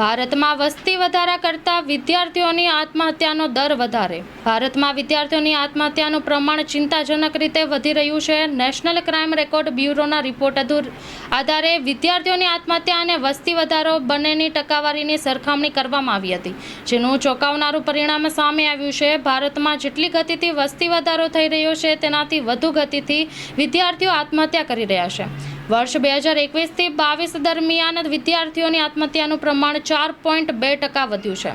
ભારતમાં વસ્તી વધારા કરતાં વિદ્યાર્થીઓની આત્મહત્યાનો દર વધારે. ભારતમાં વિદ્યાર્થીઓની આત્મહત્યાનું પ્રમાણ ચિંતાજનક રીતે વધી રહ્યું છે. નેશનલ ક્રાઇમ રેકોર્ડ બ્યુરોના રિપોર્ટ આધારે વિદ્યાર્થીઓની આત્મહત્યા અને વસ્તી વધારો બંનેની ટકાવારીની સરખામણી કરવામાં આવી હતી, જેનું ચોંકાવનારું પરિણામ સામે આવ્યું છે. ભારતમાં જેટલી ગતિથી વસ્તી વધારો થઈ રહ્યો છે તેનાથી વધુ ગતિથી વિદ્યાર્થીઓ આત્મહત્યા કરી રહ્યા છે. વર્ષ 2021થી 22 દરમિયાન વિદ્યાર્થીઓની આત્મહત્યાનું પ્રમાણ 4.2% વધ્યું છે.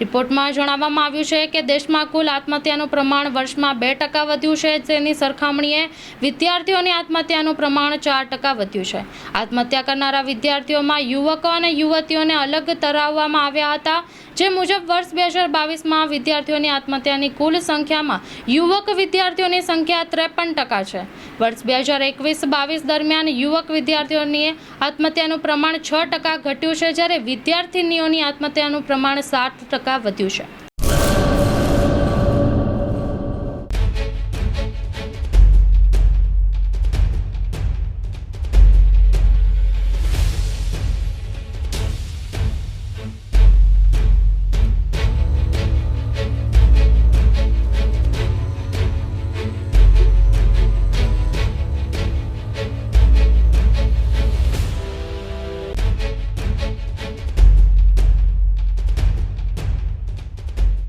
રિપોર્ટમાં જણાવવામાં આવ્યું છે કે દેશમાં કુલ આત્મહત્યાનું પ્રમાણ વર્ષમાં 2% વધ્યું છે, જેની સરખામણીએ વિદ્યાર્થીઓની આત્મહત્યાનું પ્રમાણ 4% વધ્યું છે. આત્મહત્યા કરનારા વિદ્યાર્થીઓમાં યુવકો અને યુવતીઓને અલગ તરાવવામાં આવ્યા હતા, જે મુજબ વર્ષ 2022માં વિદ્યાર્થીઓની આત્મહત્યાની કુલ સંખ્યામાં યુવક વિદ્યાર્થીઓની સંખ્યા 53% છે. વર્ષ 2021-22 દરમિયાન યુવક વિદ્યાર્થીઓની આત્મહત્યાનું પ્રમાણ 6% ઘટ્યું છે, જ્યારે વિદ્યાર્થીનીઓની આત્મહત્યાનું પ્રમાણ 7% વધ્યું છે.